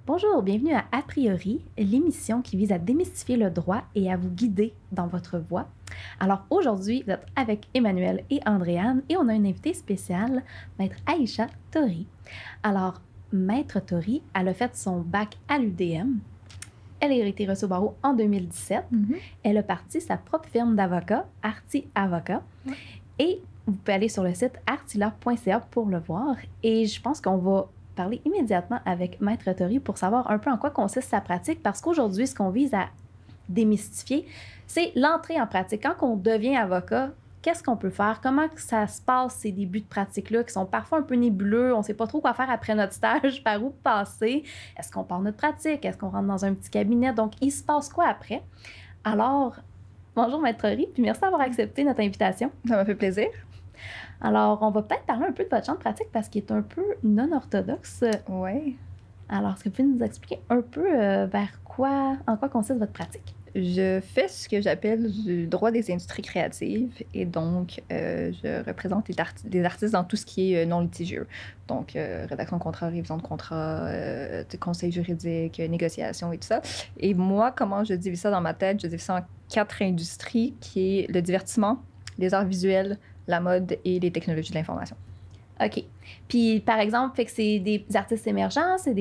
Bonjour, bienvenue à A priori, l'émission qui vise à démystifier le droit et à vous guider dans votre voie. Alors aujourd'hui, vous êtes avec Emmanuel et Andréane et on a une invitée spéciale, Maître Aïcha Tori. Alors, Maître Tori, elle a fait son bac à l'UDM. Elle a été reçue au barreau en 2017. Elle a parti sa propre firme d'avocats, Arti Avocat. Et vous pouvez aller sur le site artila.ca pour le voir. Et je pense qu'on va parler immédiatement avec Maître Tori pour savoir un peu en quoi consiste sa pratique, parce qu'aujourd'hui, ce qu'on vise à démystifier, c'est l'entrée en pratique. Quand on devient avocat, qu'est-ce qu'on peut faire? Comment que ça se passe, ces débuts de pratique-là, qui sont parfois un peu nébuleux? On ne sait pas trop quoi faire après notre stage, par où passer. Est-ce qu'on part notre pratique? Est-ce qu'on rentre dans un petit cabinet? Donc, il se passe quoi après? Alors, bonjour Maître Tori, puis merci d'avoir accepté notre invitation. Ça m'a fait plaisir. Alors, on va peut-être parler un peu de votre champ de pratique parce qu'il est un peu non orthodoxe. Oui. Alors, est-ce que vous pouvez nous expliquer un peu en quoi consiste votre pratique? Je fais ce que j'appelle du droit des industries créatives et donc je représente des artistes dans tout ce qui est non litigieux. Donc, rédaction de contrat, révision de contrat, conseil juridique, négociation et tout ça. Et moi, comment je divise ça dans ma tête? Je divise ça en 4 industries qui est le divertissement, les arts visuels, la mode et les technologies de l'information. OK. Puis, par exemple, fait que c'est des artistes émergents, c'est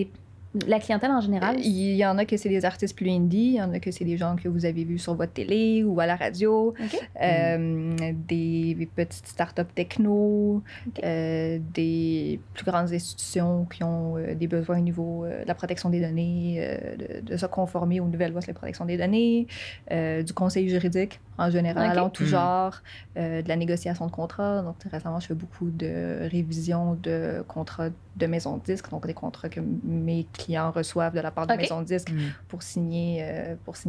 la clientèle en général? Il y en a que c'est des artistes plus indie, il y en a que c'est des gens que vous avez vus sur votre télé ou à la radio, des petites startups techno, des plus grandes institutions qui ont des besoins au niveau de la protection des données, de se conformer aux nouvelles lois sur la protection des données, du conseil juridique en général, en tout genre, de la négociation de contrats. Donc, récemment, je fais beaucoup de révisions de contrats de maisons de disques, donc des contrats que mes clients reçoivent de la part de maisons de disques pour signer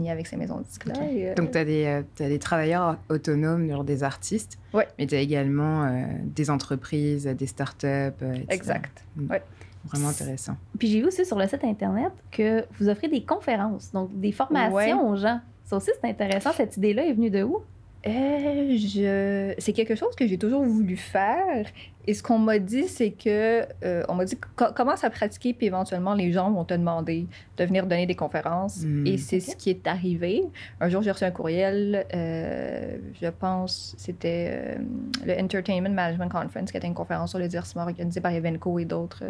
avec ces maisons de disques-là. Donc, tu as des travailleurs autonomes, genre des artistes, mais tu as également des entreprises, des startups, etc. Exact. Ouais. Vraiment intéressant. Puis j'ai vu aussi sur le site Internet que vous offrez des conférences, donc des formations aux gens. Ça aussi, c'est intéressant. Cette idée-là est venue de où? C'est quelque chose que j'ai toujours voulu faire. Et ce qu'on m'a dit, c'est que on m'a dit commence à pratiquer, puis éventuellement les gens vont te demander de venir donner des conférences. Et c'est ce qui est arrivé. Un jour, j'ai reçu un courriel, je pense c'était le Entertainment Management Conference, qui était une conférence sur le divertissement organisée par Evenco et d'autres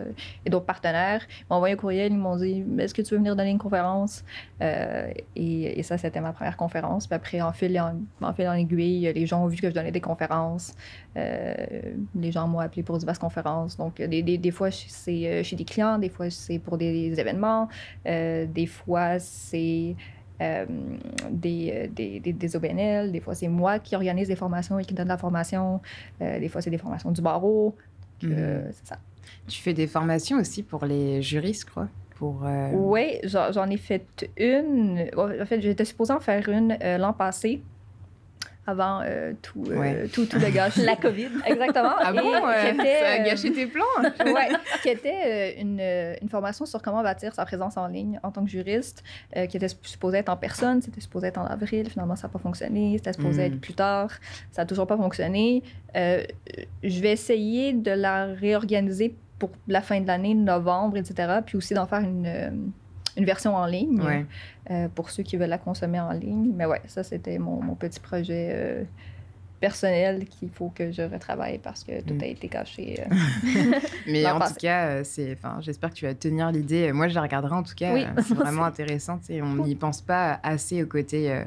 partenaires. Ils m'ont envoyé un courriel, ils m'ont dit est-ce que tu veux venir donner une conférence? Et ça, c'était ma première conférence. Puis après, en fil en aiguille, les gens ont vu que je donnais des conférences. Les gens m'ont appelé pour diverses conférences. Donc, des fois, c'est chez des clients, des fois, c'est pour des événements, des fois, c'est des OBNL, des fois, c'est moi qui organise des formations et qui donne la formation, des fois, c'est des formations du barreau. C'est ça. Tu fais des formations aussi pour les juristes, je crois? Oui, j'en ai fait une. En fait, j'étais supposée en faire une l'an passé. Avant tout le gâche. La COVID. Exactement. Ah bon? Ça a gâché tes plans? Oui, qui était une formation sur comment bâtir sa présence en ligne en tant que juriste, qui était supposée être en personne. C'était supposé être en avril. Finalement, ça n'a pas fonctionné. C'était supposé être plus tard. Ça n'a toujours pas fonctionné. Je vais essayer de la réorganiser pour la fin de l'année, novembre, etc. Puis aussi d'en faire une version en ligne pour ceux qui veulent la consommer en ligne. Mais ouais, ça, c'était mon petit projet personnel qu'il faut que je retravaille parce que tout a été caché. Mais en tout cas, j'espère que tu vas tenir l'idée. Moi, je la regarderai en tout cas. C'est vraiment intéressant. On n'y pense pas assez au côté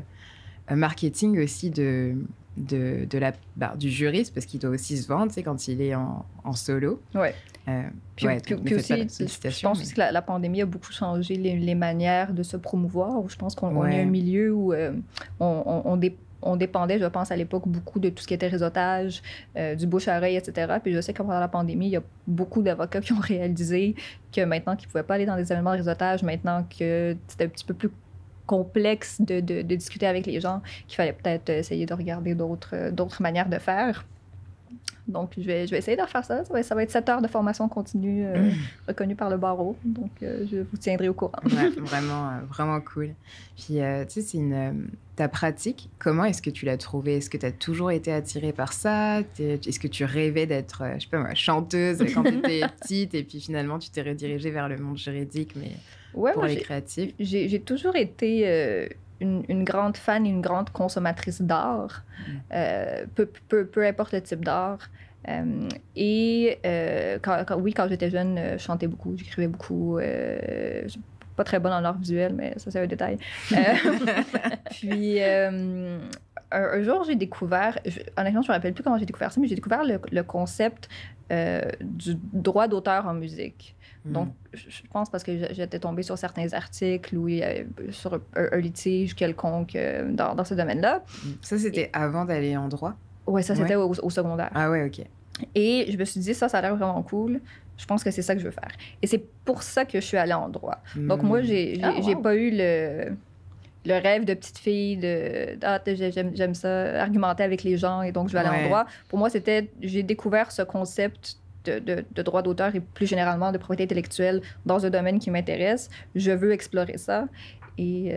marketing aussi du juriste parce qu'il doit aussi se vendre quand il est en solo. Ouais. Puis aussi, je pense aussi que la pandémie a beaucoup changé les manières de se promouvoir. Je pense qu'on est un milieu où on dépendait, je pense, à l'époque, beaucoup de tout ce qui était réseautage, du bouche-à-oreille, etc. Puis je sais que pendant la pandémie, il y a beaucoup d'avocats qui ont réalisé que maintenant qu'ils ne pouvaient pas aller dans des événements de réseautage, maintenant que c'était un petit peu plus complexe de discuter avec les gens, qu'il fallait peut-être essayer de regarder d'autres manières de faire. Donc, je vais essayer de refaire ça. Ça va être 7 heures de formation continue reconnue par le barreau. Donc, je vous tiendrai au courant. Vraiment cool. Puis, tu sais, ta pratique, comment est-ce que tu l'as trouvée? Est-ce que tu as toujours été attirée par ça? Est-ce que tu rêvais d'être, je sais pas moi, chanteuse quand tu étais petite et puis finalement, tu t'es redirigée vers le monde juridique? Mais pour les créatifs? J'ai toujours été une grande fan et une grande consommatrice d'art, peu importe le type d'art. Quand j'étais jeune, je chantais beaucoup, j'écrivais beaucoup. Pas très bonne en art visuel, mais ça, c'est un détail. Puis, un jour, j'ai découvert, honnêtement, je ne me rappelle plus comment j'ai découvert ça, mais j'ai découvert le concept du droit d'auteur en musique. Donc, je pense parce que j'étais tombée sur certains articles où il y avait sur un litige quelconque dans ce domaine-là. Ça, c'était avant d'aller en droit? Oui, ça, c'était au secondaire. Ah ouais, OK. Et je me suis dit, ça a l'air vraiment cool. Je pense que c'est ça que je veux faire. Et c'est pour ça que je suis allée en droit. Donc, moi, j'ai pas eu le rêve de petite fille j'aime ça, argumenter avec les gens et donc je vais aller en droit. Pour moi, j'ai découvert ce concept de droit d'auteur et plus généralement de propriété intellectuelle dans un domaine qui m'intéresse. Je veux explorer ça. Et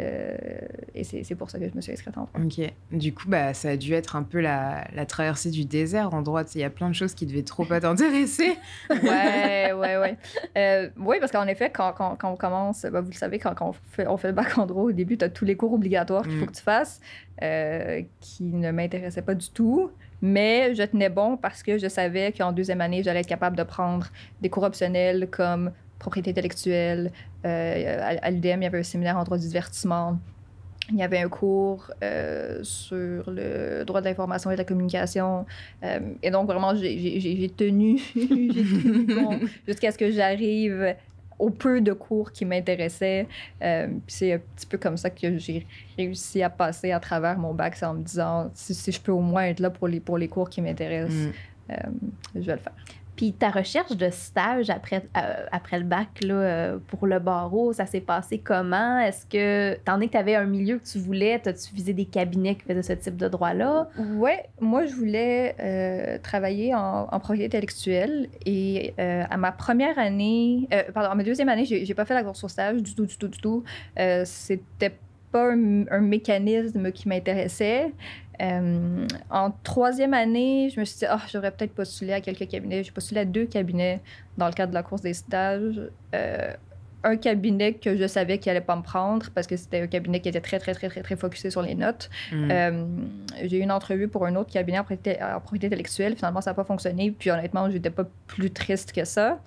c'est pour ça que je me suis inscrite en droit. OK. Du coup, ça a dû être un peu la traversée du désert en droit. Il y a plein de choses qui devaient trop pas t'intéresser. Ouais. Oui, parce qu'en effet, quand on commence, vous le savez, quand on fait le bac en droit, au début, tu as tous les cours obligatoires qu'il faut que tu fasses, qui ne m'intéressaient pas du tout. Mais je tenais bon parce que je savais qu'en deuxième année, j'allais être capable de prendre des cours optionnels comme propriété intellectuelle. À l'UDM, il y avait un séminaire en droit du divertissement. Il y avait un cours sur le droit de l'information et de la communication. Et donc, vraiment, j'ai tenu bon, jusqu'à ce que j'arrive au peu de cours qui m'intéressaient. C'est un petit peu comme ça que j'ai réussi à passer à travers mon bac, c'est en me disant, si je peux au moins être là pour les cours qui m'intéressent, je vais le faire. Puis ta recherche de stage après le bac là, pour le barreau, ça s'est passé comment? Est-ce que, étant donné que tu avais un milieu que tu voulais, t'as-tu visé des cabinets qui faisaient ce type de droit-là? Oui, moi, je voulais travailler en propriété intellectuelle. Et à ma première année, à ma deuxième année, j'ai pas fait la course au stage du tout. C'était pas un mécanisme qui m'intéressait. En troisième année, je me suis dit, j'aurais peut-être postulé à quelques cabinets. J'ai postulé à 2 cabinets dans le cadre de la course des stages. Un cabinet que je savais qu'il allait pas me prendre parce que c'était un cabinet qui était très focusé sur les notes. J'ai eu une entrevue pour un autre cabinet en propriété intellectuelle. Finalement, ça n'a pas fonctionné. Puis honnêtement, j'étais pas plus triste que ça.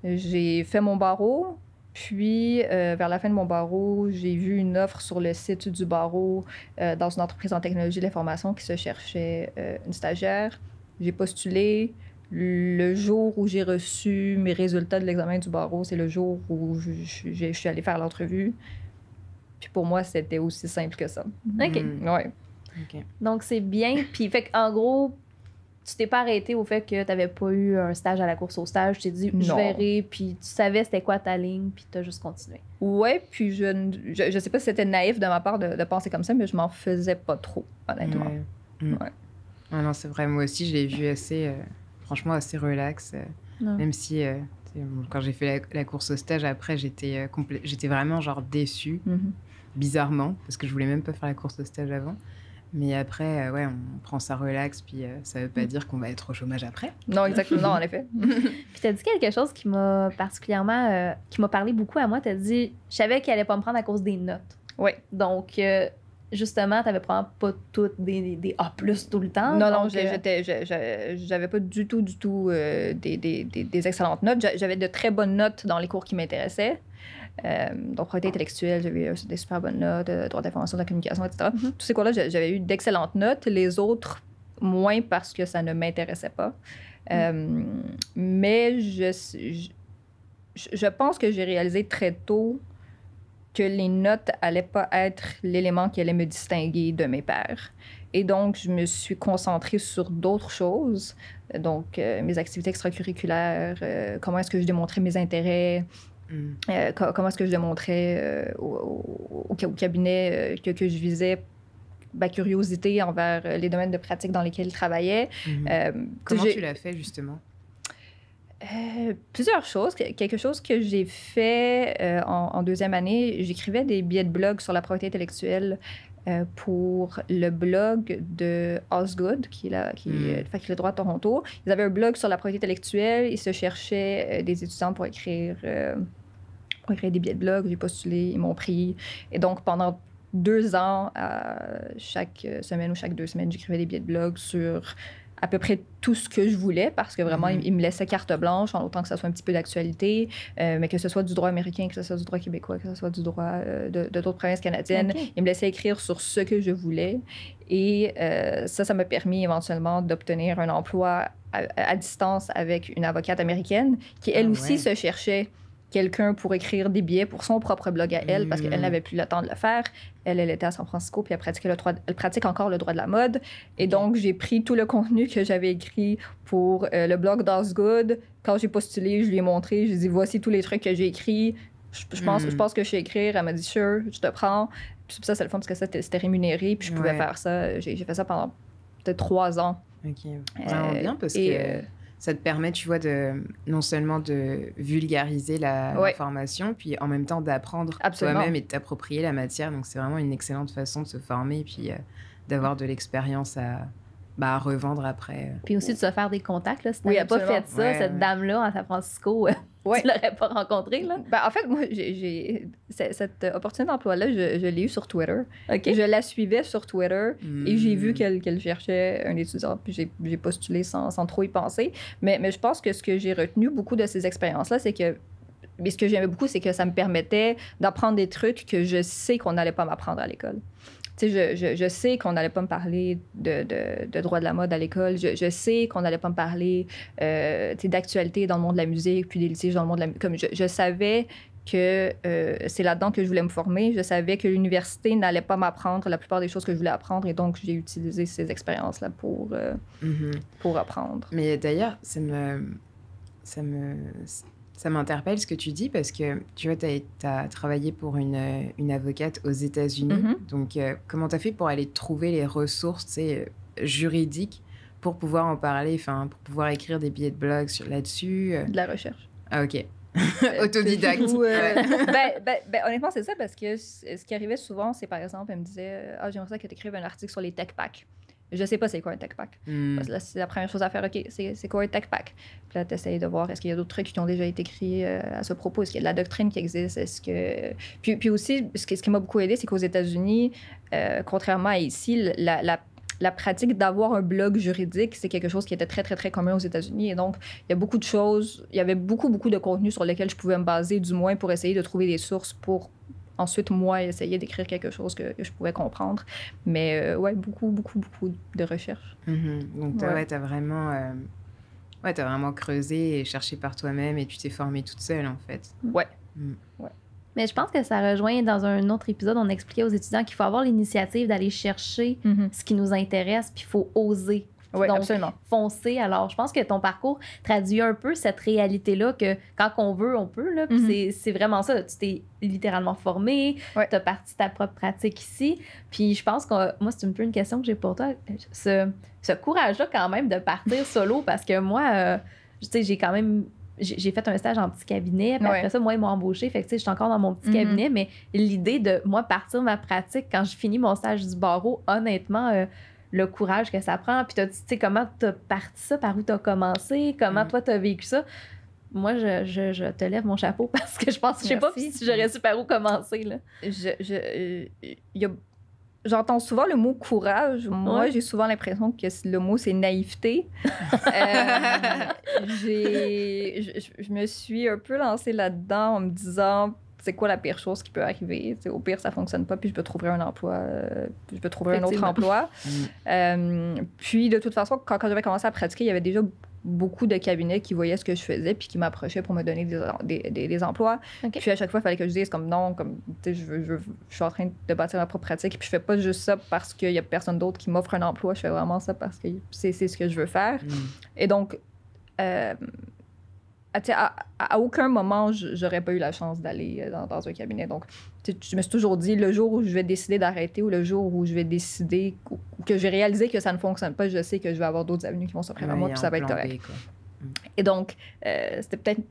J'ai fait mon barreau. Puis, vers la fin de mon barreau, j'ai vu une offre sur le site du barreau dans une entreprise en technologie de l'information qui se cherchait une stagiaire. J'ai postulé. Le jour où j'ai reçu mes résultats de l'examen du barreau, c'est le jour où je suis allée faire l'entrevue. Puis pour moi, c'était aussi simple que ça. OK. Ouais. OK. Donc, c'est bien. Puis, fait qu'en gros, tu t'es pas arrêté au fait que tu n'avais pas eu un stage à la course au stage. Tu t'es dit, je verrai, puis tu savais c'était quoi ta ligne, puis tu as juste continué. Ouais, puis je sais pas si c'était naïf de ma part de penser comme ça, mais je m'en faisais pas trop, honnêtement. Ouais. Ah non, c'est vrai. Moi aussi, je l'ai vu assez, franchement, assez relax. Même si, quand j'ai fait la course au stage, après, j'étais vraiment genre déçue, bizarrement, parce que je voulais même pas faire la course au stage avant. Mais après, on prend ça relax, puis ça veut pas dire qu'on va être au chômage après. Non, exactement, non, en effet. Puis t'as dit quelque chose qui m'a particulièrement... qui m'a parlé beaucoup à moi. T'as dit, je savais qu'il allait pas me prendre à cause des notes. Oui. Donc, justement, t'avais probablement pas toutes des A+, tout le temps. Non, j'avais pas du tout des excellentes notes. J'avais de très bonnes notes dans les cours qui m'intéressaient. Donc, propriété intellectuelle, j'avais eu des super bonnes notes, droit d'information, de la communication, etc. Tous ces cours-là, j'avais eu d'excellentes notes. Les autres, moins parce que ça ne m'intéressait pas. Mais je pense que j'ai réalisé très tôt que les notes allaient pas être l'élément qui allait me distinguer de mes pairs. Et donc, je me suis concentrée sur d'autres choses. Donc, mes activités extracurriculaires, comment est-ce que je démontrais mes intérêts, comment est-ce que je démontrais au cabinet que je visais ma curiosité envers les domaines de pratique dans lesquels ils travaillaient. Comment tu l'as fait, justement? Plusieurs choses. Quelque chose que j'ai fait en deuxième année, j'écrivais des billets de blog sur la propriété intellectuelle pour le blog de Osgood, qui est la faculté de droit de Toronto. Ils avaient un blog sur la propriété intellectuelle. Ils se cherchaient des étudiants pour écrire pour écrire des billets de blog. J'ai postulé, ils m'ont pris. Et donc, pendant 2 ans, chaque semaine ou chaque 2 semaines, j'écrivais des billets de blog sur à peu près tout ce que je voulais, parce que vraiment, ils me laissaient carte blanche, en autant que ça soit un petit peu d'actualité, mais que ce soit du droit américain, que ce soit du droit québécois, que ce soit du droit de d'autres provinces canadiennes. Okay. Ils me laissaient écrire sur ce que je voulais. Et ça m'a permis éventuellement d'obtenir un emploi à distance avec une avocate américaine qui, elle aussi, se cherchait quelqu'un pour écrire des billets pour son propre blog à elle, parce qu'elle n'avait plus le temps de le faire. Elle était à San Francisco, puis elle pratique encore le droit de la mode. Et donc, j'ai pris tout le contenu que j'avais écrit pour le blog Good. Quand j'ai postulé, je lui ai montré, je lui ai dit, voici tous les trucs que j'ai écrits. Je pense que je sais écrire. Elle m'a dit, sure, je te prends. Puis ça, c'est le fun, parce que ça, c'était rémunéré, puis je pouvais faire ça. J'ai fait ça pendant peut-être 3 ans. OK. Vraiment bien, parce que... ça te permet, tu vois, non seulement de vulgariser l'information, puis en même temps d'apprendre toi-même et de t'approprier la matière. Donc, c'est vraiment une excellente façon de se former et puis d'avoir de l'expérience à revendre après. Puis aussi de se faire des contacts. Là, si tu n'avais pas fait ça, cette dame-là à San Francisco, tu ne l'aurais pas rencontrée. Là. En fait, moi, cette opportunité d'emploi-là, je l'ai eue sur Twitter. Okay. Je la suivais sur Twitter et j'ai vu qu'elle cherchait un étudiant. Puis j'ai postulé sans trop y penser. Mais je pense que ce que j'ai retenu beaucoup de ces expériences-là, c'est que... Mais ce que j'aimais beaucoup, c'est que ça me permettait d'apprendre des trucs que je sais qu'on n'allait pas m'apprendre à l'école. Je sais qu'on n'allait pas me parler de droit de la mode à l'école. Je sais qu'on n'allait pas me parler d'actualité dans le monde de la musique, puis des litiges dans le monde de la musique. Comme je savais que c'est là-dedans que je voulais me former. Je savais que l'université n'allait pas m'apprendre la plupart des choses que je voulais apprendre. Et donc, j'ai utilisé ces expériences-là pour apprendre. Mais d'ailleurs, ça m'interpelle ce que tu dis, parce que tu vois, tu as travaillé pour une avocate aux États-Unis. Donc, comment tu as fait pour aller trouver les ressources juridiques pour pouvoir en parler, pour pouvoir écrire des billets de blog là-dessus? De la recherche. Ah, OK. Autodidacte. Honnêtement, c'est ça, parce que ce qui arrivait souvent, c'est par exemple, elle me disait « Ah, j'aimerais ça que tu écrives un article sur les tech packs. » Je sais pas c'est quoi un tech pack. Parce que là, c'est la première chose à faire. OK, c'est quoi un tech pack? Puis là, tu essayes de voir, est-ce qu'il y a d'autres trucs qui ont déjà été écrits à ce propos? Est-ce qu'il y a de la doctrine qui existe? Est-ce que... Puis aussi, ce qui m'a beaucoup aidé, c'est qu'aux États-Unis, contrairement à ici, la pratique d'avoir un blog juridique, c'est quelque chose qui était très, très, très commun aux États-Unis. Et donc, il y a beaucoup de choses, il y avait beaucoup, beaucoup de contenu sur lesquels je pouvais me baser, du moins pour essayer de trouver des sources pour... Ensuite, moi, essayer d'écrire quelque chose que je pouvais comprendre. Mais beaucoup de recherche. Donc, t'as vraiment creusé et cherché par toi-même et tu t'es formée toute seule, en fait. Ouais. Mais je pense que ça rejoint dans un autre épisode, on expliquait aux étudiants qu'il faut avoir l'initiative d'aller chercher ce qui nous intéresse, puis il faut oser. Oui, donc, absolument. Foncer. Alors, je pense que ton parcours traduit un peu cette réalité-là que quand on veut, on peut. Là, puis c'est vraiment ça. Tu t'es littéralement formé, tu as parti ta propre pratique ici. Puis je pense que moi, c'est un peu une question que j'ai pour toi. Ce courage-là, quand même, de partir solo, parce que moi, tu sais, j'ai fait un stage en petit cabinet, puis après ça, moi, ils m'ont embauché. Fait que, tu sais, je suis encore dans mon petit cabinet, mais l'idée de, moi, partir ma pratique quand je finis mon stage du barreau, honnêtement... le courage que ça prend. Puis, tu sais, comment tu as parti ça, par où tu as commencé, comment toi, tu as vécu ça. Moi, je te lève mon chapeau parce que je pense, je sais pas si j'aurais su par où commencer. Là. J'entends souvent le mot courage. Moi, j'ai souvent l'impression que le mot, c'est naïveté. Je me suis un peu lancée là-dedans en me disant... c'est quoi la pire chose qui peut arriver? T'sais, au pire, ça fonctionne pas, puis je peux trouver un emploi, puis je peux trouver un autre emploi. Puis, de toute façon, quand j'avais commencé à pratiquer, il y avait déjà beaucoup de cabinets qui voyaient ce que je faisais, puis qui m'approchaient pour me donner des emplois. Okay. Puis, à chaque fois, il fallait que je dise comme non, comme, je suis en train de bâtir ma propre pratique, puis je fais pas juste ça parce qu'il y a personne d'autre qui m'offre un emploi, je fais vraiment ça parce que c'est ce que je veux faire. Et donc, à aucun moment, j'aurais pas eu la chance d'aller dans un cabinet. Donc, je me suis toujours dit, le jour où je vais décider d'arrêter ou le jour où je vais décider que je vais réaliser que ça ne fonctionne pas, je sais que je vais avoir d'autres avenues qui vont s'offrir à moi, puis ça va être correct. Et donc, c'était peut-être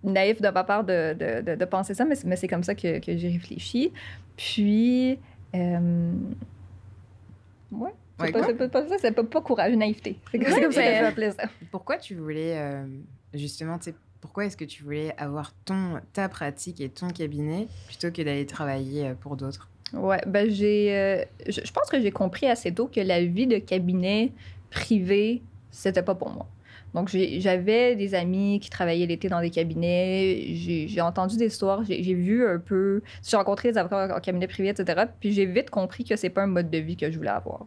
naïf de ma part de penser ça, mais c'est comme ça que j'ai réfléchi. Puis, c'est pas courage, naïveté. C'est comme ça que je vais appeler ça. Pourquoi tu voulais... justement, tu sais, pourquoi est-ce que tu voulais avoir ta pratique et ton cabinet plutôt que d'aller travailler pour d'autres? Ouais, ben je pense que j'ai compris assez tôt que la vie de cabinet privé, c'était pas pour moi. Donc, j'avais des amis qui travaillaient l'été dans des cabinets. J'ai entendu des histoires. J'ai vu un peu... J'ai rencontré des avocats en cabinet privé, etc. Puis j'ai vite compris que c'est pas un mode de vie que je voulais avoir.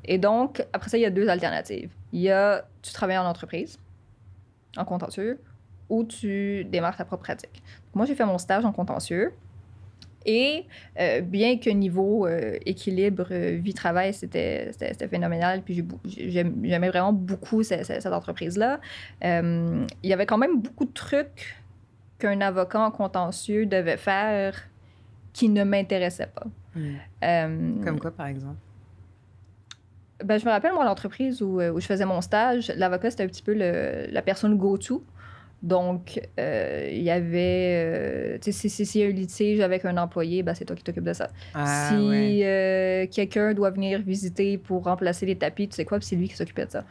Et donc, après ça, il y a 2 alternatives. Il y a, tu travailles en entreprise, en contentieux, ou tu démarres ta propre pratique. Moi, j'ai fait mon stage en contentieux. Et bien que niveau équilibre vie-travail, c'était phénoménal, puis j'aimais vraiment beaucoup cette entreprise-là, il y avait quand même beaucoup de trucs qu'un avocat en contentieux devait faire qui ne m'intéressaient pas. Comme quoi, par exemple? Ben, je me rappelle, moi, l'entreprise où je faisais mon stage, l'avocat, c'était un petit peu la personne go-to. Donc, il y avait... tu sais, s'il y a un litige avec un employé, ben, c'est toi qui t'occupes de ça. Si quelqu'un doit venir visiter pour remplacer les tapis, tu sais quoi, puis c'est lui qui s'occupait de ça.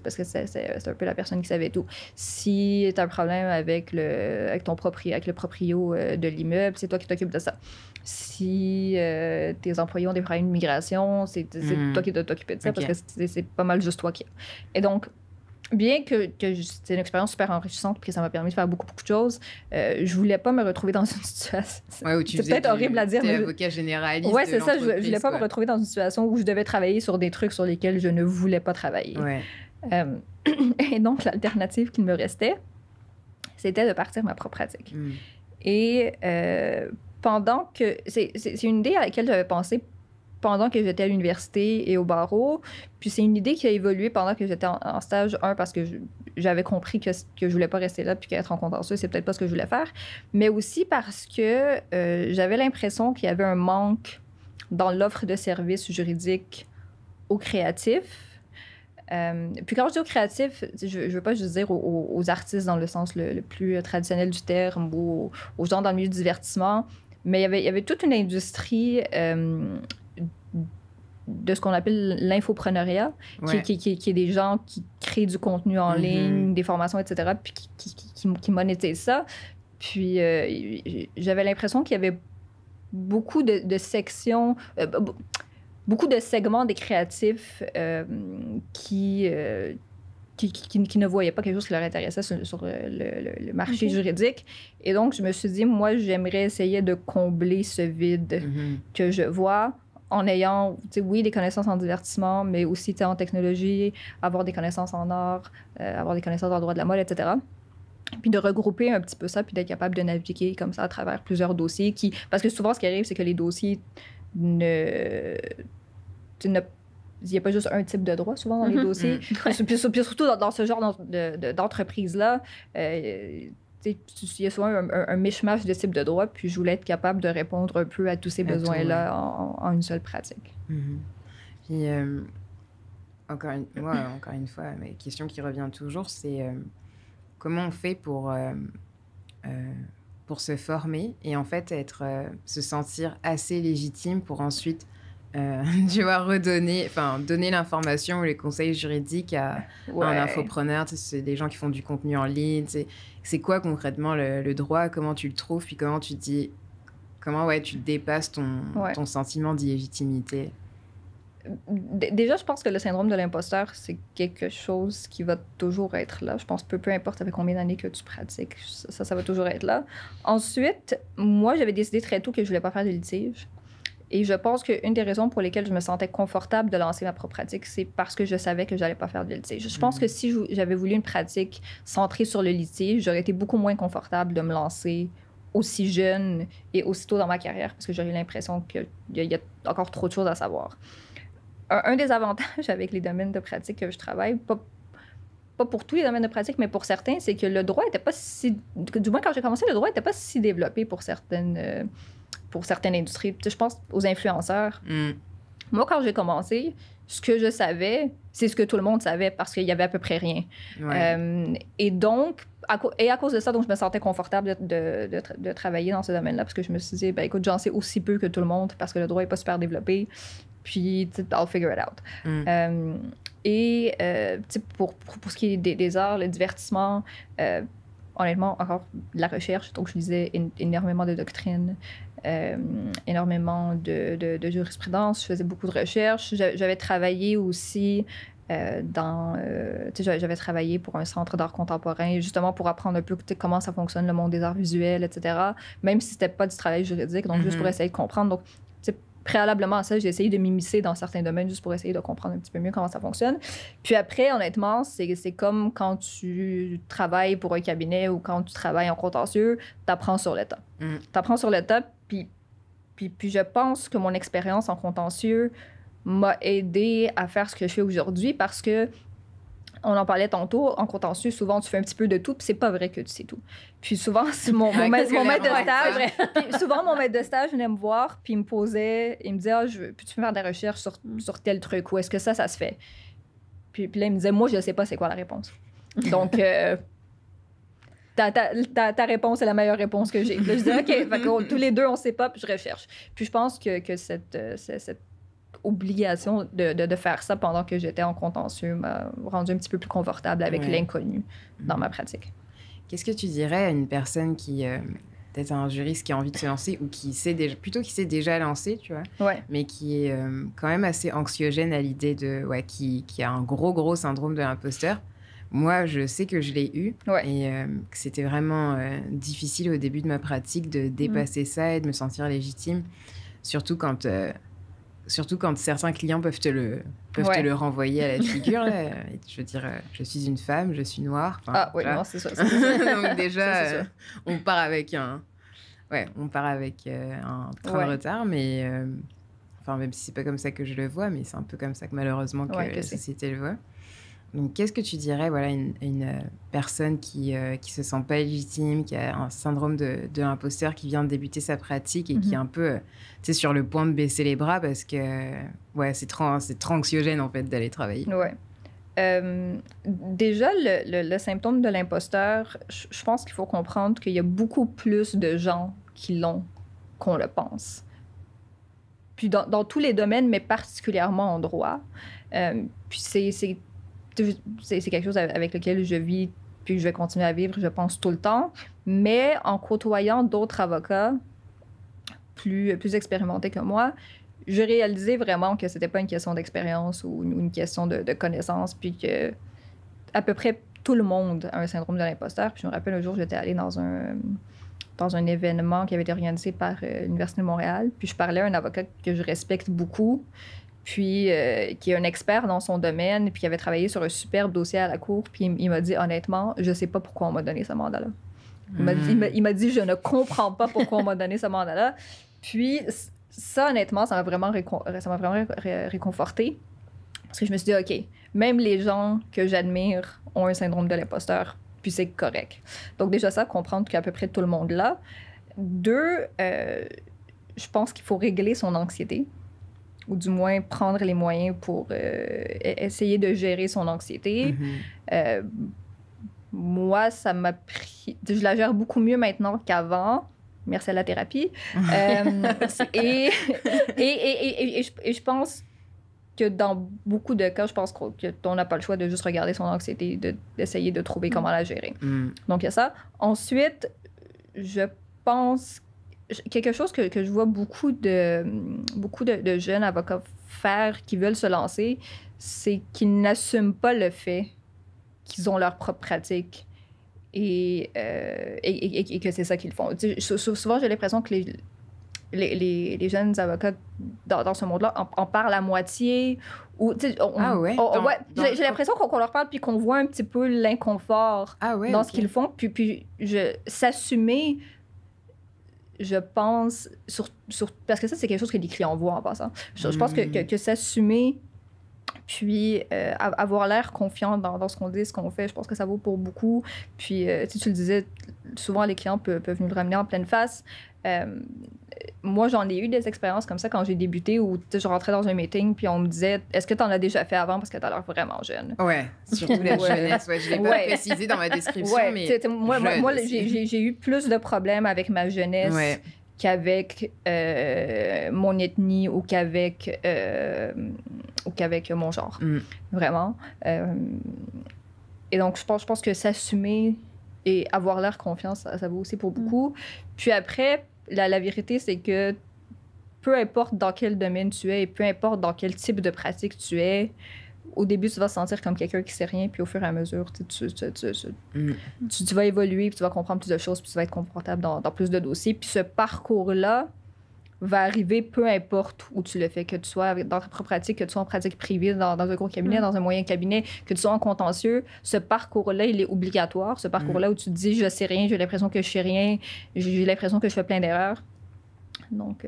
Parce que c'est un peu la personne qui savait tout. Si tu as un problème avec le proprio de l'immeuble, c'est toi qui t'occupes de ça. Si tes employés ont des problèmes d'immigration, c'est toi qui dois t'occuper de ça, parce que c'est pas mal juste toi qui... Et donc, bien que c'était une expérience super enrichissante puis que ça m'a permis de faire beaucoup de choses, je voulais pas me retrouver dans une situation... Ouais, c'est peut-être horrible à dire, mais... avocat généraliste. Ouais, c'est ça. Je voulais pas me retrouver dans une situation où je devais travailler sur des trucs sur lesquels je ne voulais pas travailler. Ouais. Et donc, l'alternative qu'il me restait, c'était de partir ma propre pratique. Et pendant que... C'est une idée à laquelle j'avais pensé pendant que j'étais à l'université et au barreau. Puis c'est une idée qui a évolué pendant que j'étais en stage 1 parce que j'avais compris que je voulais pas rester là puis qu'être en contentieux, c'est peut-être pas ce que je voulais faire. Mais aussi parce que j'avais l'impression qu'il y avait un manque dans l'offre de services juridiques aux créatifs. Puis quand je dis aux créatifs, je veux pas juste dire aux artistes dans le sens le plus traditionnel du terme ou aux gens dans le milieu du divertissement, mais il y avait toute une industrie de ce qu'on appelle l'infopreneuriat, qui est des gens qui créent du contenu en ligne, des formations, etc., puis qui monétisent ça. Puis j'avais l'impression qu'il y avait beaucoup de sections, beaucoup de segments des créatifs qui ne voyaient pas quelque chose qui leur intéressait sur le marché juridique. Et donc, je me suis dit, moi, j'aimerais essayer de combler ce vide que je vois en ayant, oui, des connaissances en divertissement, mais aussi en technologie, avoir des connaissances en art, avoir des connaissances en droit de la mode, etc. Puis de regrouper un petit peu ça, puis d'être capable de naviguer comme ça à travers plusieurs dossiers. Parce que souvent, ce qui arrive, c'est que les dossiers il n'y a pas juste un type de droit, souvent, dans les dossiers. Puis surtout dans ce genre d'entreprise-là, il y a souvent un mishmash de types de droits, puis je voulais être capable de répondre un peu à tous ces besoins-là en une seule pratique. Puis, encore une fois, ma question qui revient toujours, c'est comment on fait pour se former et en fait se sentir assez légitime pour ensuite tu vois, donner l'information ou les conseils juridiques à un infopreneur. C'est des gens qui font du contenu en ligne. C'est quoi concrètement le droit? Comment tu le trouves? Puis comment tu tu dépasses ton sentiment d'illégitimité? Déjà, je pense que le syndrome de l'imposteur, c'est quelque chose qui va toujours être là. Je pense peu importe avec combien d'années que tu pratiques, ça va toujours être là. Ensuite, moi, j'avais décidé très tôt que je voulais pas faire de litige. Et je pense qu'une des raisons pour lesquelles je me sentais confortable de lancer ma propre pratique, c'est parce que je savais que j'allais pas faire de litige. Je pense que si j'avais voulu une pratique centrée sur le litige, j'aurais été beaucoup moins confortable de me lancer aussi jeune et aussitôt dans ma carrière parce que j'aurais l'impression qu'il y a encore trop de choses à savoir. Un des avantages avec les domaines de pratique que je travaille, pas pour tous les domaines de pratique, mais pour certains, c'est que le droit n'était pas si... Du moins, quand j'ai commencé, le droit n'était pas si développé pour certaines industries. Je pense aux influenceurs. Moi, quand j'ai commencé, ce que je savais, c'est ce que tout le monde savait parce qu'il y avait à peu près rien. Et donc, à cause de ça, donc, je me sentais confortable de travailler dans ce domaine-là parce que je me suis dit, écoute, j'en sais aussi peu que tout le monde parce que le droit n'est pas super développé. Puis, I'll figure it out. Et pour ce qui est des arts, le divertissement, honnêtement, encore de la recherche. Donc, je lisais énormément de doctrines, énormément de jurisprudence. Je faisais beaucoup de recherches. J'avais travaillé aussi j'avais travaillé pour un centre d'art contemporain, justement pour apprendre un peu comment ça fonctionne, le monde des arts visuels, etc. Même si c'était pas du travail juridique, donc juste pour essayer de comprendre. Donc, préalablement à ça, j'ai essayé de m'immiscer dans certains domaines juste pour essayer de comprendre un petit peu mieux comment ça fonctionne. Puis après, honnêtement, c'est comme quand tu travailles pour un cabinet ou quand tu travailles en contentieux, t'apprends sur le tas. T'apprends sur le tas, puis je pense que mon expérience en contentieux m'a aidé à faire ce que je fais aujourd'hui parce que on en parlait tantôt, en contentieux, souvent, tu fais un petit peu de tout, puis c'est pas vrai que tu sais tout. Puis souvent, mon maître de stage... Puis souvent, mon maître de stage venait me voir, puis il me disait, peux-tu faire des recherches sur tel truc, ou est-ce que ça se fait? Puis là, il me disait, moi, je sais pas c'est quoi la réponse. Donc, ta réponse est la meilleure réponse que j'ai. Puis là, je disais, OK, fait que, tous les deux, on sait pas, puis je recherche. Puis je pense que cette obligation de faire ça pendant que j'étais en contentieux m'a rendu un petit peu plus confortable avec l'inconnu dans ma pratique. Qu'est-ce que tu dirais à une personne qui, peut-être un juriste qui a envie de se lancer ou qui s'est déjà lancé, tu vois, mais qui est quand même assez anxiogène à l'idée qui a un gros syndrome de l'imposteur? Moi, je sais que je l'ai eu et que c'était vraiment difficile au début de ma pratique de dépasser ça et de me sentir légitime, surtout quand certains clients peuvent te le renvoyer à la figure. Là. Je veux dire, je suis une femme, je suis noire. Non, c'est ça. Donc déjà, on part avec un train de retard, mais même si c'est pas comme ça que je le vois, mais c'est un peu comme ça que malheureusement la société le voit. Donc, qu'est-ce que tu dirais, une personne qui se sent pas légitime, qui a un syndrome de l'imposteur, qui vient de débuter sa pratique et qui est un peu, sur le point de baisser les bras parce que, c'est trop anxiogène, en fait, d'aller travailler. Déjà, le symptôme de l'imposteur, je pense qu'il faut comprendre qu'il y a beaucoup plus de gens qui l'ont qu'on le pense. Puis dans tous les domaines, mais particulièrement en droit. Puis c'est quelque chose avec lequel je vis puis je vais continuer à vivre, je pense, tout le temps. Mais en côtoyant d'autres avocats plus expérimentés que moi, je réalisais vraiment que c'était pas une question d'expérience ou une question de connaissance, puis que à peu près tout le monde a un syndrome de l'imposteur. Puis je me rappelle un jour, j'étais allée dans un événement qui avait été organisé par l'Université de Montréal, puis je parlais à un avocat que je respecte beaucoup, puis qui est un expert dans son domaine, puis qui avait travaillé sur un superbe dossier à la cour, puis il m'a dit, honnêtement, je sais pas pourquoi on m'a donné ce mandat-là. Il m'a dit, je ne comprends pas pourquoi on m'a donné ce mandat-là. Puis ça, honnêtement, ça m'a vraiment réconfortée, parce que je me suis dit, OK, même les gens que j'admire ont un syndrome de l'imposteur, puis c'est correct. Donc déjà ça, comprendre qu'à peu près tout le monde l'a. 2, je pense qu'il faut régler son anxiété, ou du moins prendre les moyens pour essayer de gérer son anxiété. Moi, ça m'a pris... Je la gère beaucoup mieux maintenant qu'avant. Merci à la thérapie. Et je pense que dans beaucoup de cas, je pense qu'on n'a pas le choix de juste regarder son anxiété, d'essayer de trouver comment la gérer. Donc, il y a ça. Ensuite, je pense... Quelque chose que je vois beaucoup de jeunes avocats faire qui veulent se lancer, c'est qu'ils n'assument pas le fait qu'ils ont leur propre pratique et que c'est ça qu'ils font. Souvent, j'ai l'impression que les jeunes avocats dans ce monde-là en parlent à moitié. Ou, j'ai l'impression qu'on leur parle puis qu'on voit un petit peu l'inconfort dans ce qu'ils font. Puis s'assumer... Je pense, parce que ça, c'est quelque chose que les clients voient en passant. Je pense que s'assumer, puis avoir l'air confiant dans ce qu'on dit, ce qu'on fait, je pense que ça vaut pour beaucoup. Puis, tu le disais, souvent, les clients peuvent nous le ramener en pleine face. Moi, j'en ai eu des expériences comme ça quand j'ai débuté où je rentrais dans un meeting puis on me disait « Est-ce que tu en as déjà fait avant parce que tu as l'air vraiment jeune? » Ouais, surtout la jeunesse. Je ne l'ai pas précisé dans ma description, mais... Moi j'ai eu plus de problèmes avec ma jeunesse qu'avec mon ethnie ou qu'avec mon genre. Vraiment. Et donc, je pense que s'assumer Et avoir l'air confiance, ça vaut aussi pour beaucoup. Puis après, la vérité, c'est que peu importe dans quel domaine tu es et peu importe dans quel type de pratique tu es, au début, tu vas te sentir comme quelqu'un qui sait rien, puis au fur et à mesure, tu vas évoluer, puis tu vas comprendre plus de choses, puis tu vas être confortable dans plus de dossiers. Puis ce parcours-là va arriver peu importe où tu le fais, que tu sois dans ta propre pratique, que tu sois en pratique privée, dans un gros cabinet, dans un moyen cabinet, que tu sois en contentieux. Ce parcours-là, il est obligatoire. Ce parcours-là où tu te dis, je sais rien, j'ai l'impression que je sais rien, j'ai l'impression que je fais plein d'erreurs. Donc,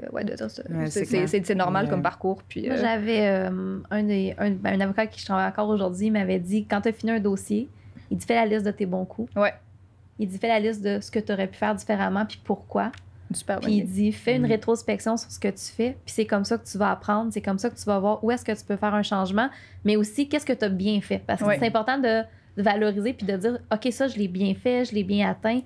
c'est normal comme parcours. Puis, Moi, j'avais un avocat qui je travaille encore aujourd'hui, il m'avait dit, quand tu as fini un dossier, il dit, fais la liste de tes bons coups. Ouais. Il dit, fais la liste de ce que tu aurais pu faire différemment, puis pourquoi. Super puis il dit, fais une rétrospection sur ce que tu fais, puis c'est comme ça que tu vas apprendre, c'est comme ça que tu vas voir où est-ce que tu peux faire un changement, mais aussi qu'est-ce que tu as bien fait. Parce que c'est important de valoriser puis de dire, OK, ça, je l'ai bien fait, je l'ai bien atteint.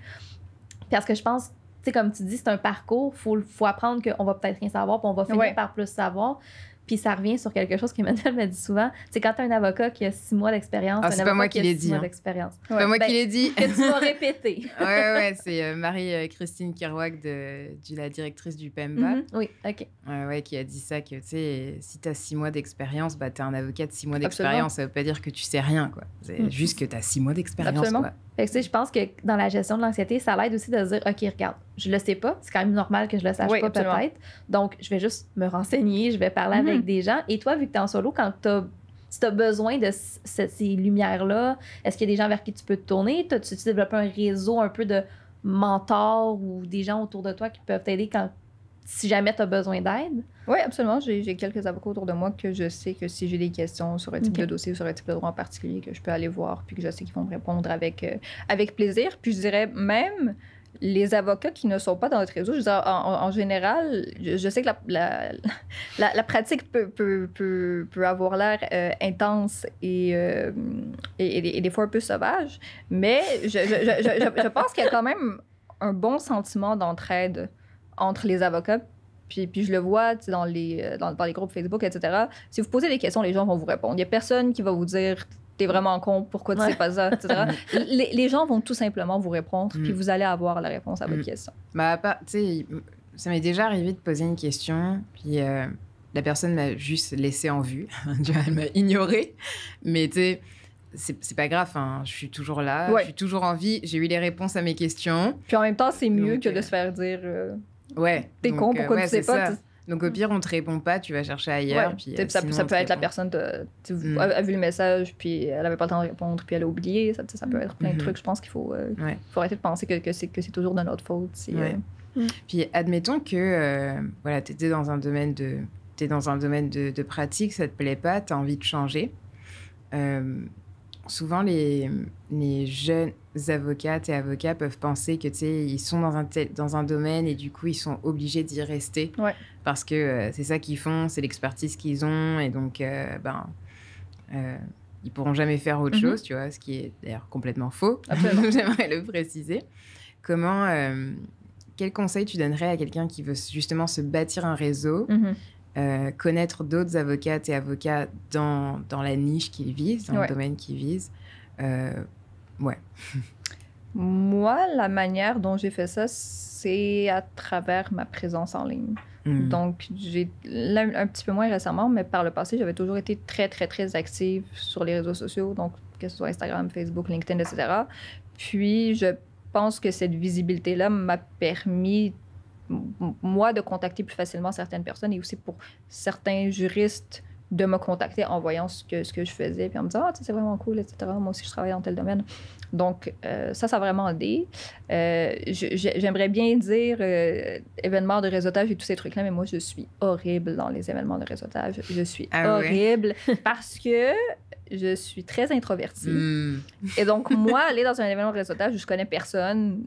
Parce que je pense, tu sais, comme tu dis, c'est un parcours, faut apprendre qu'on va peut-être rien savoir, puis on va finir par plus savoir. Puis ça revient sur quelque chose qu'Emmanuel me dit souvent. C'est quand tu as un avocat qui a 6 mois d'expérience, c'est pas moi qui l'ai dit. C'est pas moi qui l'ai dit. Que tu vas répéter. C'est Marie-Christine Kerouac, la directrice du PEMBA. Oui, OK. Qui a dit ça, que tu sais, si tu as 6 mois d'expérience, bah, tu es un avocat de 6 mois d'expérience. Ça veut pas dire que tu sais rien, quoi. C'est juste que tu as 6 mois d'expérience. Absolument. Quoi. Fait que, je pense que dans la gestion de l'anxiété, ça l'aide aussi de se dire, OK, regarde, je le sais pas, c'est quand même normal que je le sache pas peut-être. Donc, je vais juste me renseigner, je vais parler avec des gens. Et toi, vu que tu es en solo, si tu as besoin de ces lumières-là, est-ce qu'il y a des gens vers qui tu peux te tourner? Tu développes un réseau un peu de mentors ou des gens autour de toi qui peuvent t'aider si jamais tu as besoin d'aide? Oui, absolument. J'ai quelques avocats autour de moi que je sais que si j'ai des questions sur un type de dossier ou sur un type de droit en particulier, que je peux aller voir puis que je sais qu'ils vont me répondre avec plaisir. Puis je dirais même les avocats qui ne sont pas dans notre réseau, je veux dire, en général, je sais que la pratique peut avoir l'air intense et des fois un peu sauvage, mais je pense qu'il y a quand même un bon sentiment d'entraide entre les avocats. Puis je le vois dans les groupes Facebook, etc. Si vous posez des questions, les gens vont vous répondre. Il n'y a personne qui va vous dire « t'es vraiment con, pourquoi tu sais pas ça », etc. les gens vont tout simplement vous répondre, puis vous allez avoir la réponse à votre question. Bah, tu sais, ça m'est déjà arrivé de poser une question, puis la personne m'a juste laissé en vue. Elle m'a ignoré. Mais tu sais, c'est pas grave, hein. Je suis toujours là, je suis toujours en vie, j'ai eu les réponses à mes questions. Puis en même temps, c'est mieux que de se faire dire... t'es con, pourquoi tu sais pas? Donc au pire, on te répond pas, tu vas chercher ailleurs. Puis, ça peut être la personne a vu le message, puis elle avait pas le temps de répondre, puis elle a oublié. Ça peut être plein de trucs. Je pense qu'il faut arrêter de penser que c'est toujours de notre faute. Puis admettons que t'es dans un domaine de pratique, ça te plaît pas, t'as envie de changer. Souvent, les jeunes avocates et avocats peuvent penser que, tu sais, ils sont dans un domaine et du coup, ils sont obligés d'y rester parce que c'est ça qu'ils font, c'est l'expertise qu'ils ont et donc, ils pourront jamais faire autre chose, tu vois, ce qui est d'ailleurs complètement faux. J'aimerais le préciser. Quel conseil tu donnerais à quelqu'un qui veut justement se bâtir un réseau, connaître d'autres avocates et avocats dans la niche qu'ils visent, dans le domaine qu'ils visent? Moi, la manière dont j'ai fait ça, c'est à travers ma présence en ligne. Donc, un petit peu moins récemment, mais par le passé, j'avais toujours été très, très, très active sur les réseaux sociaux, donc que ce soit Instagram, Facebook, LinkedIn, etc. Puis, je pense que cette visibilité-là m'a permis, moi, de contacter plus facilement certaines personnes et aussi pour certains juristes de me contacter en voyant ce que je faisais, puis en me disant « Ah, c'est vraiment cool, etc. Moi aussi, je travaille dans tel domaine. » Donc, ça a vraiment aidé. J'aimerais bien dire événements de réseautage et tous ces trucs-là, mais moi, je suis horrible dans les événements de réseautage. Je suis horrible parce que je suis très introvertie. Et donc, moi, aller dans un événement de réseautage où je connais personne,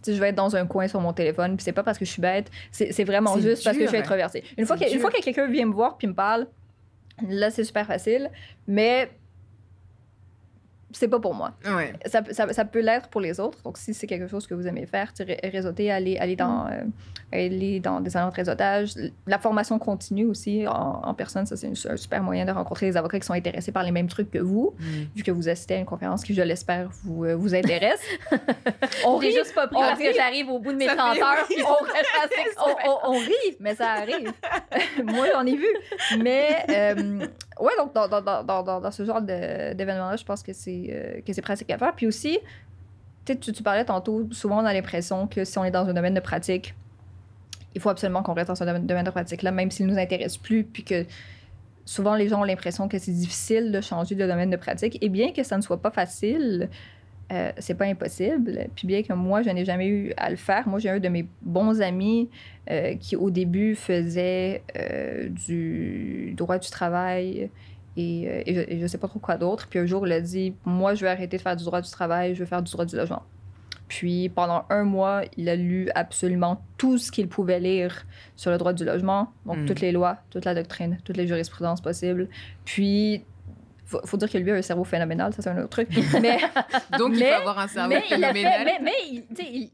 je vais être dans un coin sur mon téléphone, puis c'est pas parce que je suis bête, c'est vraiment juste parce que je suis introvertie. Une fois que quelqu'un vient me voir puis me parle, là, c'est super facile, mais c'est pas pour moi. Ouais. Ça peut l'être pour les autres. Donc, si c'est quelque chose que vous aimez faire, réseauter, aller dans des salons de réseautage. La formation continue aussi en personne, ça, c'est un super moyen de rencontrer des avocats qui sont intéressés par les mêmes trucs que vous, vu que vous assistez à une conférence qui, je l'espère, vous intéresse. On rit juste pas pris parce que j'arrive au bout de mes 30 heures puis on rit, mais ça arrive. Moi, j'en ai vu. Mais, ouais, donc, dans ce genre d'événement-là, je pense que c'est pratique à faire. Puis aussi, tu parlais tantôt, souvent on a l'impression que si on est dans un domaine de pratique, il faut absolument qu'on reste dans ce domaine de pratique-là, même s'il ne nous intéresse plus, puis que souvent les gens ont l'impression que c'est difficile de changer de domaine de pratique. Et bien que ça ne soit pas facile, c'est pas impossible. Puis bien que moi, je n'ai jamais eu à le faire, moi, j'ai un de mes bons amis qui, au début, faisait du droit du travail et je sais pas trop quoi d'autre. Puis un jour, il a dit, moi, je vais arrêter de faire du droit du travail, je vais faire du droit du logement. Puis pendant 1 mois, il a lu absolument tout ce qu'il pouvait lire sur le droit du logement, donc toutes les lois, toute la doctrine, toutes les jurisprudences possibles. Puis faut dire que lui a un cerveau phénoménal, ça c'est un autre truc. Mais, donc il faut avoir un cerveau phénoménal.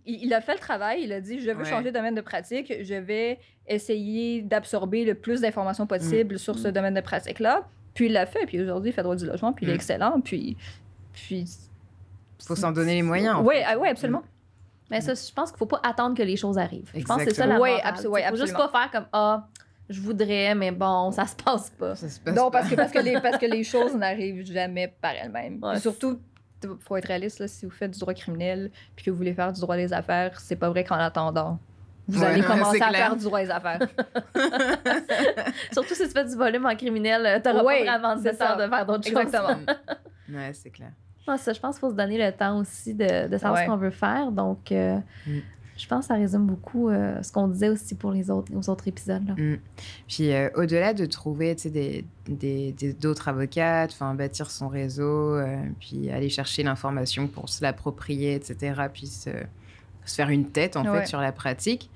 Il a fait le travail, il a dit, je veux changer de domaine de pratique, je vais essayer d'absorber le plus d'informations possible sur ce domaine de pratique-là. Puis il l'a fait, puis aujourd'hui il fait droit du logement, puis il est excellent, puis faut s'en donner les moyens. Oui, absolument. Mais ça, je pense qu'il ne faut pas attendre que les choses arrivent. Exactement. Je pense que c'est ça la morale. Absolument. Il ne faut juste pas faire comme je voudrais, mais bon, ça se passe pas. Parce que les choses n'arrivent jamais par elles-mêmes. Ouais. Surtout, il faut être réaliste, là, si vous faites du droit criminel puis que vous voulez faire du droit des affaires, c'est pas vrai qu'en attendant, vous allez commencer à faire du droit des affaires. Surtout si tu fais du volume en criminel, tu n'auras pas vraiment de temps de faire d'autres choses. Exactement. Ouais, c'est clair. Ça, je pense qu'il faut se donner le temps aussi de savoir ce qu'on veut faire. Donc, je pense que ça résume beaucoup ce qu'on disait aussi pour les autres épisodes. Là. Puis, au-delà de trouver d'autres avocates, bâtir son réseau, puis aller chercher l'information pour se l'approprier, etc., puis se faire une tête, en fait, sur la pratique.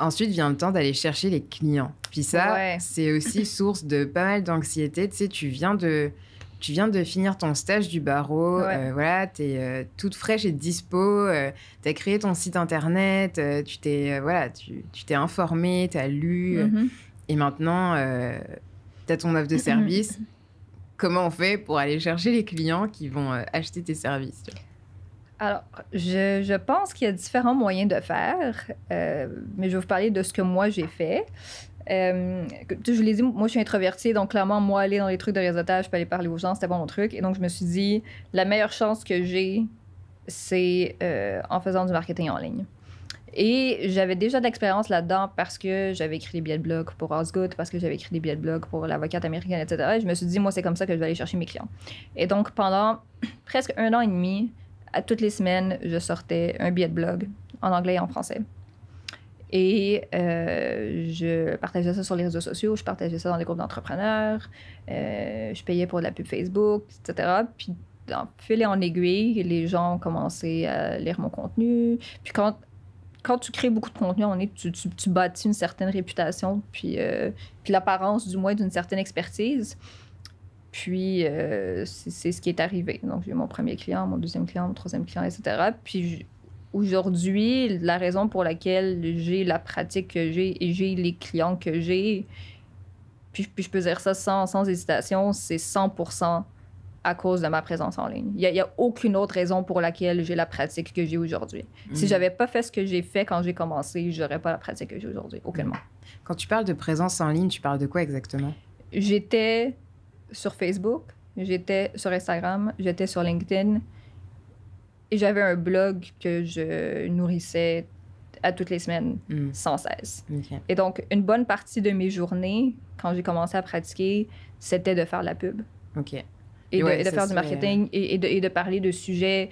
Ensuite vient le temps d'aller chercher les clients. Puis ça, c'est aussi source de pas mal d'anxiété. Tu sais, tu viens de finir ton stage du barreau, voilà, t'es toute fraîche et dispo, t'as créé ton site internet, tu t'es informé, t'as lu, et maintenant, t'as ton offre de service. Comment on fait pour aller chercher les clients qui vont acheter tes services? Alors, je pense qu'il y a différents moyens de faire, mais je vais vous parler de ce que moi, j'ai fait. Je vous l'ai dit, moi, je suis introvertie, donc clairement, moi, aller dans les trucs de réseautage, je peux aller parler aux gens, c'était pas mon truc. Et donc, je me suis dit, la meilleure chance que j'ai, c'est en faisant du marketing en ligne. Et j'avais déjà de l'expérience là-dedans parce que j'avais écrit des billets de blog pour Osgood, parce que j'avais écrit des billets de blog pour l'avocate américaine, etc. Et je me suis dit, moi, c'est comme ça que je vais aller chercher mes clients. Et donc, pendant presque 1 an et demi, à toutes les semaines, je sortais un billet de blog en anglais et en français. Et je partageais ça sur les réseaux sociaux, je partageais ça dans les groupes d'entrepreneurs, je payais pour de la pub Facebook, etc. Puis, en fil et en aiguille, les gens ont commencé à lire mon contenu. Puis quand tu crées beaucoup de contenu, tu bâtis une certaine réputation, puis l'apparence, du moins, d'une certaine expertise. Puis, c'est ce qui est arrivé. Donc, j'ai eu mon premier client, mon deuxième client, mon troisième client, etc. Puis, aujourd'hui, la raison pour laquelle j'ai la pratique que j'ai et j'ai les clients que j'ai, puis je peux dire ça sans hésitation, c'est 100% à cause de ma présence en ligne. Il n'y a aucune autre raison pour laquelle j'ai la pratique que j'ai aujourd'hui. Si je n'avais pas fait ce que j'ai fait quand j'ai commencé, je n'aurais pas la pratique que j'ai aujourd'hui, aucunement. Quand tu parles de présence en ligne, tu parles de quoi exactement? J'étais sur Facebook, j'étais sur Instagram, j'étais sur LinkedIn et j'avais un blog que je nourrissais à toutes les semaines, sans cesse. Okay. Et donc, une bonne partie de mes journées, quand j'ai commencé à pratiquer, c'était de faire de la pub. OK. Et de faire du marketing et de parler de sujets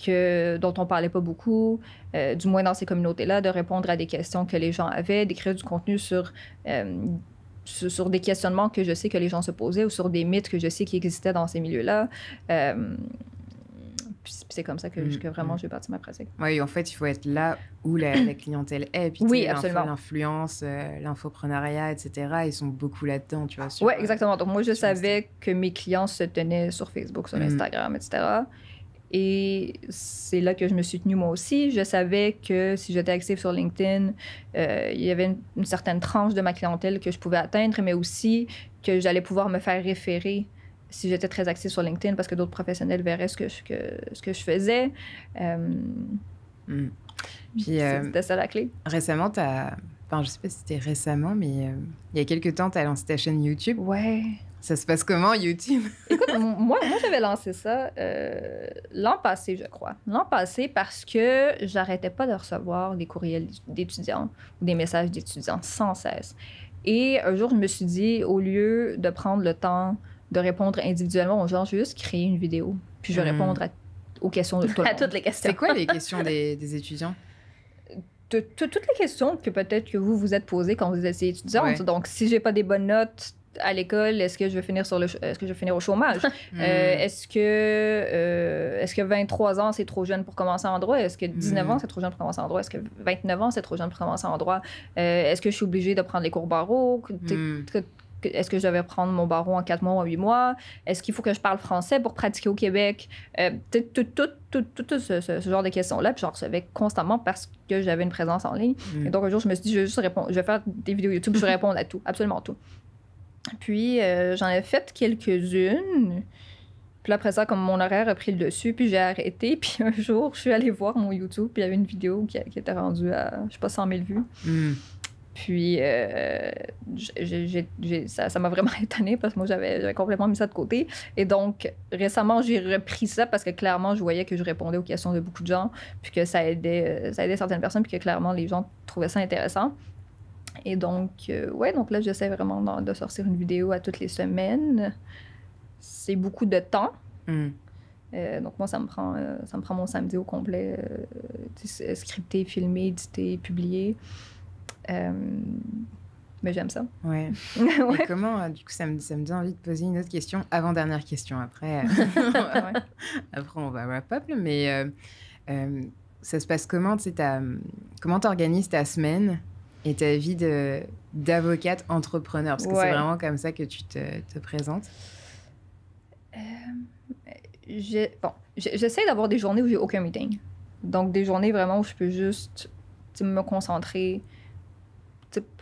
dont on parlait pas beaucoup, du moins dans ces communautés-là, de répondre à des questions que les gens avaient, d'écrire du contenu sur des questionnements que je sais que les gens se posaient ou sur des mythes que je sais qui existaient dans ces milieux-là. Puis c'est comme ça que vraiment j'ai bâti ma pratique. Oui, en fait, il faut être là où la clientèle est. Puis oui, absolument. L'influence, l'infoprenariat, etc., ils sont beaucoup là-dedans, tu vois. Oui, exactement. Donc, moi, je savais que mes clients se tenaient sur Facebook, sur Instagram, etc. Et c'est là que je me suis tenue moi aussi. Je savais que si j'étais active sur LinkedIn, il y avait une certaine tranche de ma clientèle que je pouvais atteindre, mais aussi que j'allais pouvoir me faire référer si j'étais très active sur LinkedIn parce que d'autres professionnels verraient ce que je faisais. Puis, c'était ça la clé. Récemment, je ne sais pas si c'était récemment, mais il y a quelques temps, tu as lancé ta chaîne YouTube. Ouais. Ça se passe comment, YouTube? Écoute, moi j'avais lancé ça l'an passé, je crois. L'an passé parce que j'arrêtais pas de recevoir des courriels d'étudiants ou des messages d'étudiants sans cesse. Et un jour, je me suis dit, au lieu de prendre le temps de répondre individuellement aux gens, je vais juste créer une vidéo. Puis je vais répondre aux questions de tout le monde. À toutes les questions. C'est quoi les questions des étudiants? Toutes les questions que peut-être que vous êtes posées quand vous étiez étudiante. Ouais. Donc, si j'ai pas des bonnes notes à l'école, est-ce que je vais finir au chômage? Est-ce que 23 ans, c'est trop jeune pour commencer en droit? Est-ce que 19 ans, c'est trop jeune pour commencer en droit? Est-ce que 29 ans, c'est trop jeune pour commencer en droit? Est-ce que je suis obligée de prendre les cours barreau? Est-ce que je devais prendre mon barreau en 4 mois ou en 8 mois? Est-ce qu'il faut que je parle français pour pratiquer au Québec? Tout ce genre de questions-là. Puis j'en recevais constamment parce que j'avais une présence en ligne. Et donc, un jour, je me suis dit, je vais faire des vidéos YouTube, je vais répondre à tout, absolument tout. Puis, j'en ai fait quelques-unes. Puis après ça, comme mon horaire a pris le dessus, puis j'ai arrêté. Puis un jour, je suis allée voir mon YouTube, puis il y avait une vidéo qui était rendue à, je sais pas, 100 000 vues. Puis, ça m'a vraiment étonnée parce que moi, j'avais complètement mis ça de côté. Et donc, récemment, j'ai repris ça parce que clairement, je voyais que je répondais aux questions de beaucoup de gens, puis que ça aidait certaines personnes, puis que clairement, les gens trouvaient ça intéressant. Et donc, donc là, j'essaie vraiment de sortir une vidéo à toutes les semaines. C'est beaucoup de temps. Donc, moi, ça me prend mon samedi au complet, scripté, filmé, édité, publié. Mais j'aime ça. Ouais. Et comment, du coup, ça me donne envie de poser une autre question, avant-dernière question. Après, après on va wrap up. Mais ça se passe comment? Comment tu organises ta semaine et ta vie d'avocate entrepreneur? Parce que c'est vraiment comme ça que tu te présentes. J'essaie d'avoir des journées où j'ai aucun meeting. Donc, des journées vraiment où je peux juste me concentrer,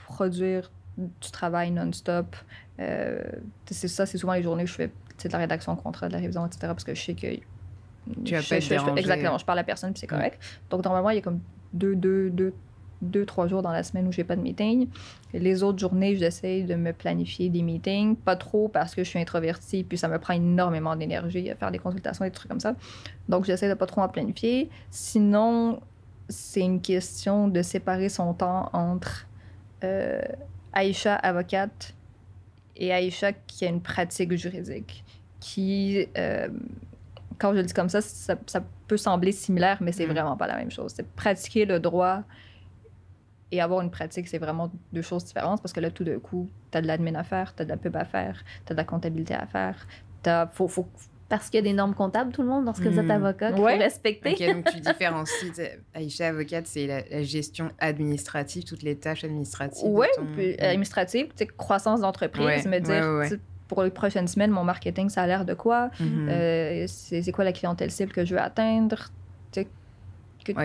produire du travail non-stop. C'est souvent les journées où je fais de la rédaction de contrat, de la révision, etc. Parce que je sais que tu vas pas être dérangé. Exactement, je parle à personne puis c'est correct. Donc, normalement, il y a comme 2-3 jours dans la semaine où j'ai pas de meeting. Et les autres journées, j'essaie de me planifier des meetings. Pas trop parce que je suis introvertie puis ça me prend énormément d'énergie à faire des consultations et des trucs comme ça. Donc, j'essaie de pas trop en planifier. Sinon, c'est une question de séparer son temps entre Aïcha, avocate, et Aïcha qui a une pratique juridique qui, quand je le dis comme ça peut sembler similaire, mais c'est vraiment pas la même chose. C'est pratiquer le droit et avoir une pratique, c'est vraiment deux choses différentes parce que là, tout d'un coup, t'as de l'admin à faire, t'as de la pub à faire, t'as de la comptabilité à faire. Parce qu'il y a des normes comptables, tout le monde, lorsque vous êtes avocat, qu'il faut respecter. OK, donc tu différencies. Aïcha, avocate, c'est la gestion administrative, toutes les tâches administratives. Oui, administrative, croissance d'entreprise, me dire, pour les prochaines semaines, mon marketing, ça a l'air de quoi? C'est quoi la clientèle cible que je veux atteindre?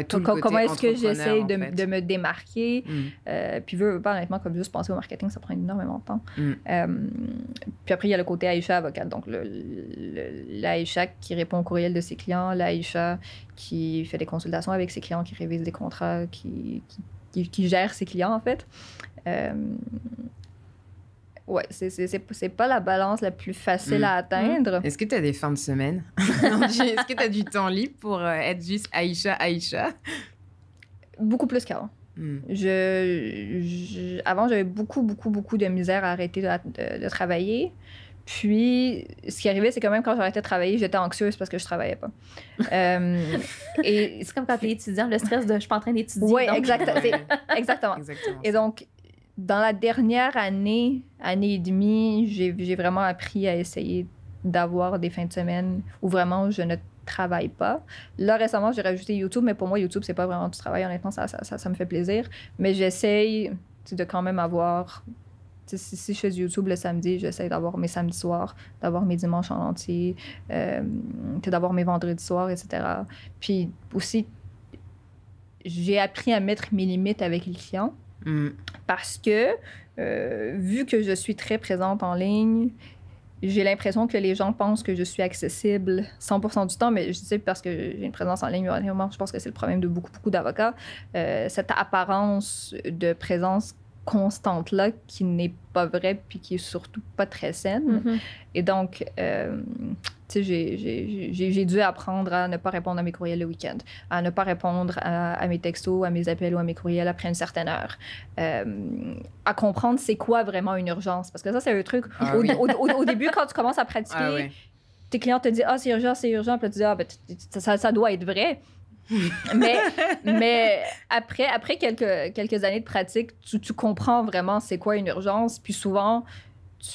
Comment est-ce que j'essaie de me démarquer? Puis, honnêtement, comme juste penser au marketing, ça prend énormément de temps. Puis après, il y a le côté Aïcha avocate. Donc, l'Aïcha qui répond aux courriels de ses clients, l'Aïcha qui fait des consultations avec ses clients, qui révise des contrats, qui gère ses clients, en fait. C'est pas la balance la plus facile à atteindre. Est-ce que tu as des fins de semaine? Est-ce que tu as du temps libre pour être juste Aïcha? Beaucoup plus qu'avant. Avant, j'avais beaucoup de misère à arrêter de travailler. Puis, ce qui arrivait, c'est que même quand j'arrêtais de travailler, j'étais anxieuse parce que je travaillais pas. Et c'est comme quand tu es étudiant, le stress de « je suis pas en train d'étudier ». Oui, exactement. Et donc, dans la dernière année et demie, j'ai vraiment appris à essayer d'avoir des fins de semaine où vraiment je ne travaille pas. Là, récemment, j'ai rajouté YouTube, mais pour moi, YouTube, c'est pas vraiment du travail. Honnêtement, ça me fait plaisir. Mais j'essaye de quand même avoir... Si je fais du YouTube le samedi, j'essaie d'avoir mes samedis soirs, d'avoir mes dimanches en entier, d'avoir mes vendredis soirs, etc. Puis aussi, j'ai appris à mettre mes limites avec les clients parce que, vu que je suis très présente en ligne, j'ai l'impression que les gens pensent que je suis accessible 100% du temps, mais je sais parce que j'ai une présence en ligne, je pense que c'est le problème de beaucoup d'avocats, cette apparence de présence constante-là qui n'est pas vraie puis qui est surtout pas très saine. Et donc, tu sais, j'ai dû apprendre à ne pas répondre à mes courriels le week-end, à ne pas répondre à mes textos, à mes appels ou à mes courriels après une certaine heure, à comprendre c'est quoi vraiment une urgence. Parce que ça, c'est un truc... Au début, quand tu commences à pratiquer, tes clients te disent « Ah, c'est urgent, c'est urgent. » Puis là, tu dis « Ah, ben, ça doit être vrai. » mais après quelques années de pratique, tu comprends vraiment c'est quoi une urgence. Puis souvent,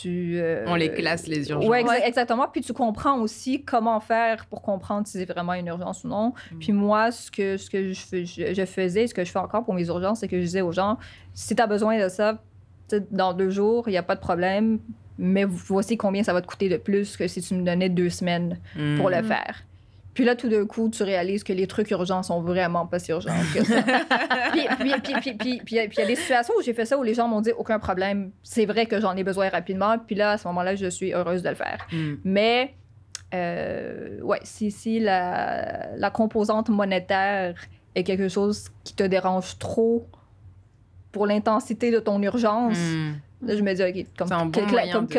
on les classe, les urgences. Oui, exactement. Puis tu comprends aussi comment faire pour comprendre si c'est vraiment une urgence ou non. Puis moi, ce que je faisais, ce que je fais encore pour mes urgences, c'est que je disais aux gens, si tu as besoin de ça, dans 2 jours, il n'y a pas de problème, mais voici combien ça va te coûter de plus que si tu me donnais 2 semaines pour le faire. Puis là, tout d'un coup, tu réalises que les trucs urgents sont vraiment pas si urgents que ça. puis il y a des situations où j'ai fait ça, où les gens m'ont dit « Aucun problème, c'est vrai que j'en ai besoin rapidement. » Puis là, à ce moment-là, je suis heureuse de le faire. Mais, si la composante monétaire est quelque chose qui te dérange trop pour l'intensité de ton urgence... Là, je me dis, OK,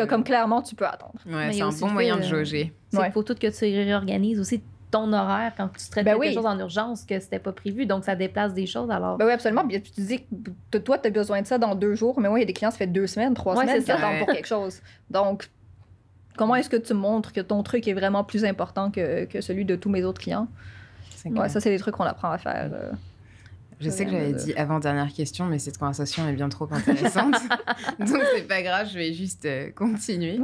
comme clairement, tu peux attendre. Ouais, c'est un bon moyen de jauger. Il faut tout que tu réorganises aussi ton horaire quand tu traites quelque chose en urgence que c'était pas prévu. Donc, ça déplace des choses, alors... Ben oui, absolument. Puis tu dis que toi, tu as besoin de ça dans 2 jours, mais oui, il y a des clients, ça fait 2 semaines, 3 semaines qui attendent pour quelque chose. Donc, comment est-ce que tu montres que ton truc est vraiment plus important que celui de tous mes autres clients? Ça, c'est des trucs qu'on apprend à faire. Je sais que j'avais dit avant-dernière question, mais cette conversation est bien trop intéressante. Donc, c'est pas grave, je vais juste continuer.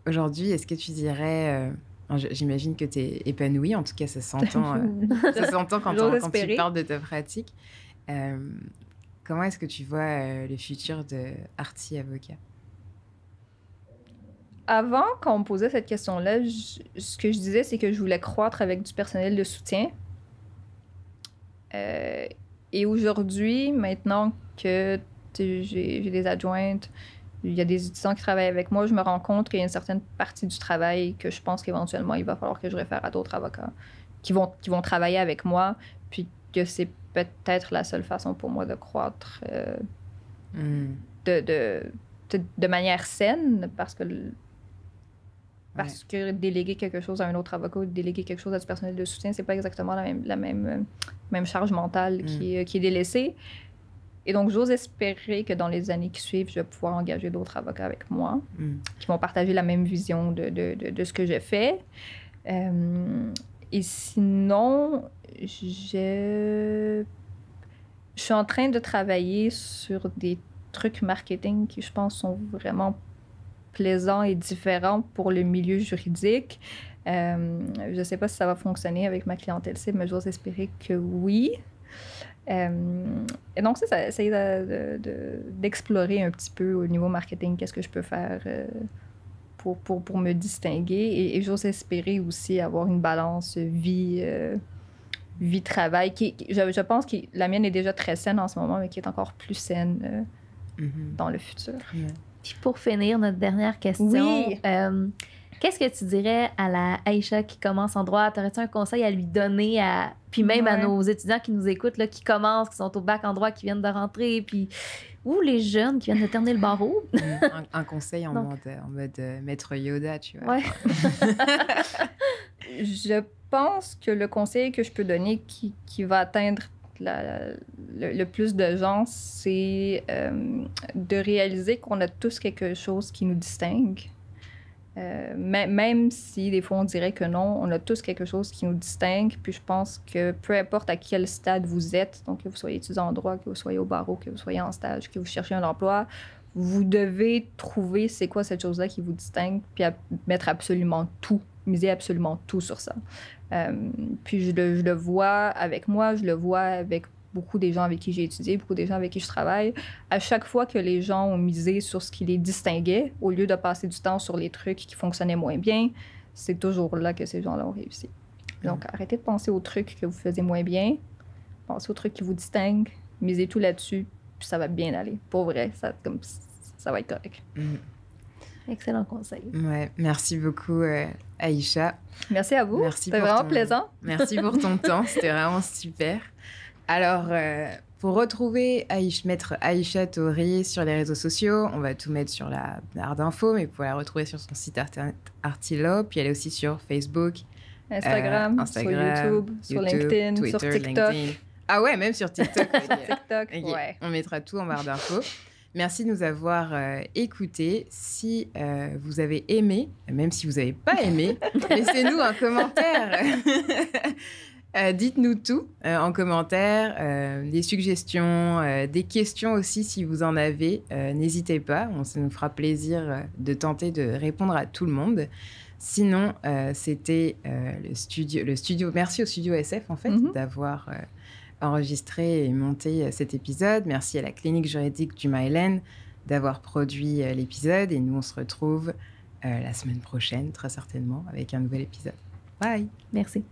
Aujourd'hui, est-ce que tu dirais... j'imagine que tu es épanouie, en tout cas, ça s'entend, ça s'entend quand tu parles de ta pratique. Comment est-ce que tu vois le futur de Arty Avocat? Avant, quand on me posait cette question-là, ce que je disais, c'est que je voulais croître avec du personnel de soutien. Et aujourd'hui, maintenant que j'ai des adjointes, il y a des étudiants qui travaillent avec moi, je me rends compte qu'il y a une certaine partie du travail que je pense qu'éventuellement, il va falloir que je réfère à d'autres avocats qui vont travailler avec moi, puis que c'est peut-être la seule façon pour moi de croître de manière saine, parce que déléguer quelque chose à un autre avocat ou déléguer quelque chose à du personnel de soutien, c'est pas exactement la même charge mentale qui est délaissée. Et donc, j'ose espérer que dans les années qui suivent, je vais pouvoir engager d'autres avocats avec moi qui vont partager la même vision de ce que je fais. Et sinon, je suis en train de travailler sur des trucs marketing qui, je pense, sont vraiment plaisant et différent pour le milieu juridique. Je ne sais pas si ça va fonctionner avec ma clientèle cible, mais j'ose espérer que oui. Et donc, ça essaye d'explorer un petit peu au niveau marketing qu'est-ce que je peux faire pour me distinguer. Et j'ose espérer aussi avoir une balance vie-travail. Je pense que la mienne est déjà très saine en ce moment, mais qui est encore plus saine dans le futur. Puis pour finir, notre dernière question, qu'est-ce que tu dirais à la Aïcha qui commence en droit? T'aurais-tu un conseil à lui donner, puis même à nos étudiants qui nous écoutent, là, qui commencent, qui sont au bac en droit, qui viennent de rentrer, puis ou les jeunes qui viennent de terminer le barreau? un conseil en mode maître Yoda, tu vois. Ouais. Je pense que le conseil que je peux donner qui va atteindre le plus de gens, c'est de réaliser qu'on a tous quelque chose qui nous distingue. Même si des fois on dirait que non, on a tous quelque chose qui nous distingue. Puis je pense que peu importe à quel stade vous êtes, donc que vous soyez étudiant en droit, que vous soyez au barreau, que vous soyez en stage, que vous cherchez un emploi, vous devez trouver c'est quoi cette chose-là qui vous distingue, puis mettre absolument tout miser absolument tout sur ça. Puis je le vois avec moi, je le vois avec beaucoup des gens avec qui j'ai étudié, beaucoup des gens avec qui je travaille. À chaque fois que les gens ont misé sur ce qui les distinguait, au lieu de passer du temps sur les trucs qui fonctionnaient moins bien, c'est toujours là que ces gens-là ont réussi. Donc, arrêtez de penser aux trucs que vous faisiez moins bien, pensez aux trucs qui vous distinguent, misez tout là-dessus, puis ça va bien aller. Pour vrai, ça va être correct. Excellent conseil. Ouais, merci beaucoup, Aïcha. Merci à vous. C'était vraiment plaisant. Merci pour ton temps. C'était vraiment super. Alors, pour retrouver Maître Aïcha Touré sur les réseaux sociaux, on va tout mettre sur la barre d'infos, mais vous pouvez la retrouver sur son site internet Artilo. Puis elle est aussi sur Facebook, Instagram, sur YouTube, sur LinkedIn, Twitter, sur TikTok. LinkedIn. Ah ouais, même sur TikTok. TikTok, okay. ouais. On mettra tout en barre d'infos. Merci de nous avoir écoutés. Si vous avez aimé, même si vous n'avez pas aimé, laissez-nous un commentaire. Dites-nous tout en commentaire, des suggestions, des questions aussi si vous en avez. N'hésitez pas, ça nous fera plaisir de tenter de répondre à tout le monde. Sinon, c'était le studio. Merci au Studio SF en fait d'avoir enregistré et monté cet épisode. Merci à la clinique juridique du Mylène d'avoir produit l'épisode. Et nous, on se retrouve la semaine prochaine, très certainement, avec un nouvel épisode. Bye. Merci.